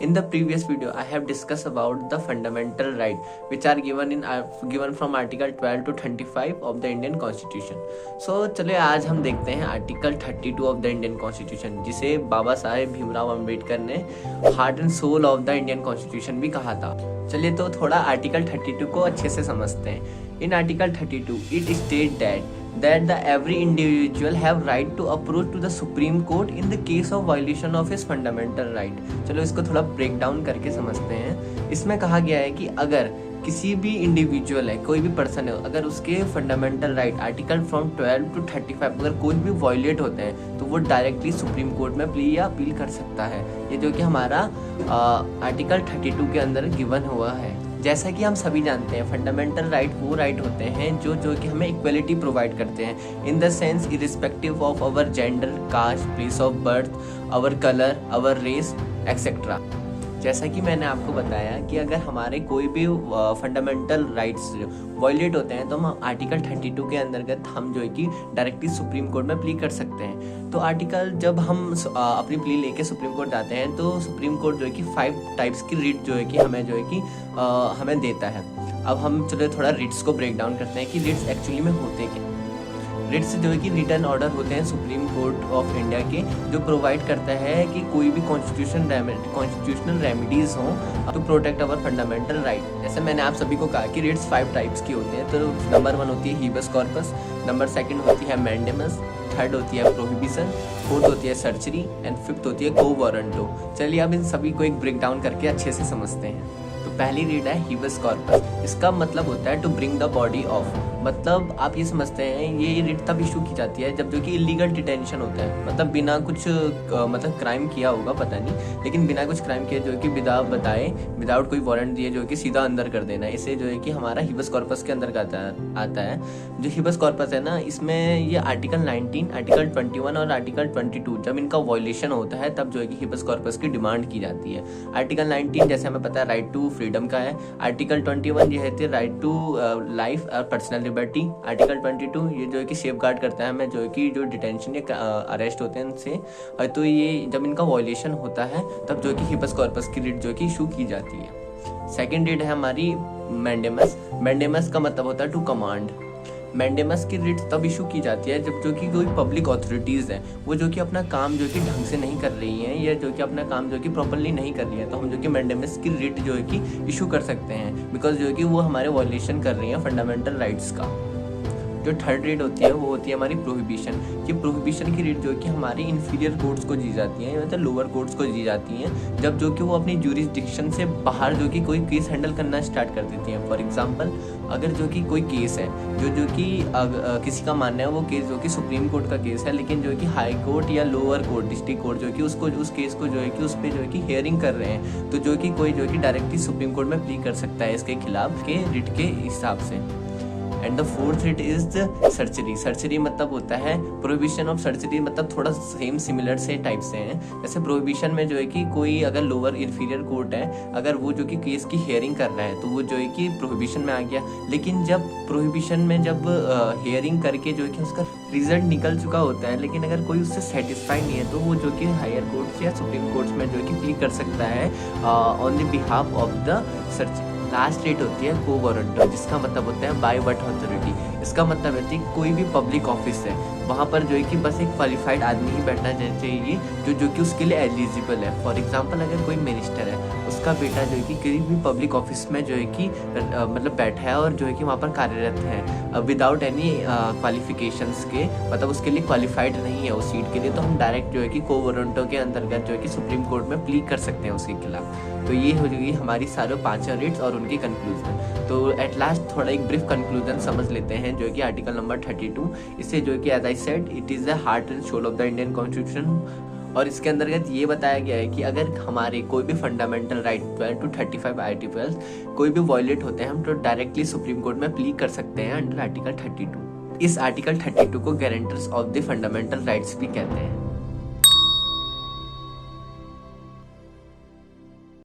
In the previous video, I have discussed about the fundamental right which are given from Article 12 to 35 of the Indian Constitution. So चलिए आज हम देखते हैं article 32 of the Indian constitution, जिसे बाबा साहेब भीमराव अंबेडकर ने heart and soul of the Indian constitution भी कहा था। चलिए तो थोड़ा आर्टिकल 32 को अच्छे से समझते हैं। In article 32 it state that the every individual have right to approach to the Supreme Court in the case of violation of his fundamental right। चलो इसको थोड़ा ब्रेक डाउन करके समझते हैं। इसमें कहा गया है कि अगर किसी भी इंडिविजुअल है, कोई भी पर्सन है, अगर उसके fundamental right article from 12 to 35 अगर कोई भी वायलेट होते हैं तो वो डायरेक्टली सुप्रीम कोर्ट में प्ली या अपील कर सकता है। ये जो कि हमारा आर्टिकल 32 के अंदर गिवन हुआ है। जैसा कि हम सभी जानते हैं फंडामेंटल राइट वो राइट होते हैं जो कि हमें इक्वलिटी प्रोवाइड करते हैं in the sense irrespective of our gender, caste, place of birth, our colour, our race etcetera. जैसा कि मैंने आपको बताया कि अगर हमारे कोई भी फंडामेंटल राइट्स वायलेट होते हैं तो हम आर्टिकल 32 के अंतर्गत हम जो है कि डायरेक्टली सुप्रीम कोर्ट में प्ली कर सकते हैं। तो आर्टिकल जब हम अपनी प्ली लेके सुप्रीम कोर्ट जाते हैं तो सुप्रीम कोर्ट जो है कि 5 टाइप्स की रिट जो है कि हमें जो है कि हमें देता है। अब हम चलो थोड़ा रिट्स को ब्रेक डाउन करते हैं कि रिट्स एक्चुअली में होते क्या। रिट्स जो है कि रिटर्न ऑर्डर होते हैं सुप्रीम कोर्ट ऑफ इंडिया के, जो प्रोवाइड करता है कि कोई भी कॉन्स्टिट्यूशनल रेमेडीज हों to protect our fundamental right. जैसे मैंने आप सभी को कहा कि रिट्स 5 टाइप्स की होती हैं। तो नंबर 1 होती है हीबस कॉर्पस, नंबर 2 होती है मैंडेमस, 3rd होती है प्रोहिबिशन, 4th होती है सर्जरी एंड 5th होती है को वारंटो। चलिए अब इन सभी को एक ब्रेक डाउन करके अच्छे से समझते हैं। तो पहली रीड है हीबस कॉर्पस। इसका मतलब होता है to bring the body of. मतलब आप ये समझते हैं ये रिट तब इशू की जाती है जब जो कि इलीगल डिटेंशन होता है, मतलब बिना कुछ मतलब क्राइम किया होगा पता नहीं, लेकिन बिना कुछ क्राइम किए जो कि विदाउट बताए, विदाउट कोई वारंट दिए जो कि सीधा अंदर कर देना, इसे जो है कि हमारा हीबस कॉर्पस के अंदर आता है। जो हीबस कॉर्पस है ना, इसमें ये आर्टिकल 19, आर्टिकल 21 और आर्टिकल 22 जब इनका वायलेशन होता है तब जो है कि हीबस कॉर्पस की डिमांड की जाती है। आर्टिकल 19 जैसे हमें पता है राइट टू फ्रीडम का है। आर्टिकल 21 ये है राइट टू लाइफ और पर्सनल लिबर्टी। आर्टिकल 22 ये जो है कि सेफ गार्ड करता है हमें जो है कि जो डिटेंशन या अरेस्ट होते हैं इनसे। तो ये जब इनका वायलेशन होता है तब जो है कि हीबस कॉर्पस की रिट जो है कि इशू की जाती है। सेकेंड रिट है हमारी मैंडेमस। मैंडेमस का मतलब होता है टू कमांड। मैंडेमस की रिट तब इशू की जाती है जब जो कि कोई पब्लिक अथॉरिटीज़ हैं वो जो कि अपना काम जो कि ढंग से नहीं कर रही हैं या जो कि अपना काम जो कि प्रॉपर्ली नहीं कर रही है, तो हम जो कि मैंडेमस की रिट जो है कि इशू कर सकते हैं बिकॉज जो है कि वो हमारे वायलेशन कर रही हैं फंडामेंटल राइट्स का। जो 3rd रिट होती है वो होती है हमारी प्रोहिबिशन। ये प्रोहिबिशन की रिट जो कि हमारी इन्फीरियर कोर्ट्स को दी जाती हैं, मतलब लोअर कोर्ट्स को दी जाती हैं जब जो कि वो अपनी ज्यूरिसडिक्शन से बाहर जो कि कोई केस हैंडल करना स्टार्ट कर देती हैं। फॉर एग्जांपल अगर जो कि कोई केस है जो कि किसी का मानना है वो केस जो कि सुप्रीम कोर्ट का केस है, लेकिन जो कि हाई कोर्ट या लोअर कोर्ट, डिस्ट्रिक्ट कोर्ट जो कि उस केस को जो है कि उस पर जो है कि हियरिंग कर रहे हैं, तो जो कि कोई जो कि डायरेक्टली सुप्रीम कोर्ट में प्ली कर सकता है इसके खिलाफ के रिट के हिसाब से। And the 4th writ is the surgery. Surgery मतलब होता है प्रोहिबिशन ऑफ सर्जरी, मतलब थोड़ा सेम सिमिलर से टाइप से हैं। जैसे प्रोहिबिशन में जो है कि कोई अगर लोअर इन्फीरियर कोर्ट है, अगर वो जो कि केस की हियरिंग कर रहा है तो वो जो है कि प्रोहिबिशन में आ गया। लेकिन जब प्रोहिबिशन में जब हियरिंग करके जो है कि उसका रिजल्ट निकल चुका होता है, लेकिन अगर कोई उससे सेटिस्फाइड नहीं है तो वो जो कि हायर कोर्ट्स या सुप्रीम कोर्ट्स में जो है कि प्ली कर सकता है on the behalf of the surgery. Last rate होती है को वारंटो, जिसका मतलब होता है बाय व्हाट अथॉरिटी। इसका मतलब है कि कोई भी पब्लिक ऑफिस है वहाँ पर जो है कि बस एक क्वालिफाइड आदमी ही बैठना चाहिए जो कि उसके लिए एलिजिबल है। फॉर एग्जांपल अगर कोई मिनिस्टर है, उसका बेटा जो है कि किसी भी पब्लिक ऑफिस में जो है कि मतलब बैठा है और जो है कि वहाँ पर कार्यरत है विदाउट एनी क्वालिफिकेशंस के, मतलब उसके लिए क्वालिफाइड नहीं है उस सीट के लिए, तो हम डायरेक्ट जो है कि को वारंटो के अंतर्गत जो है कि सुप्रीम कोर्ट में प्ली कर सकते हैं उसके खिलाफ। तो ये हो जाएगी हमारी सारे 5 रिट्स और उनकी कंक्लूजन। तो एट लास्ट थोड़ा एक ब्रीफ कंक्लूजन समझ लेते हैं जो कि आर्टिकल नंबर 32। इससे जो कि as I said it is the heart and soul of the Indian constitution. और इसके अंतर्गत ये बताया गया है कि अगर हमारे कोई भी फंडामेंटल राइट 12 टू 35 आर्टिकल्स कोई भी वायलेट होते हैं हम तो डायरेक्टली सुप्रीम कोर्ट में प्ली कर सकते हैं अंडर आर्टिकल 32। इस आर्टिकल 32 को guarantors of the fundamental rights भी कहते हैं।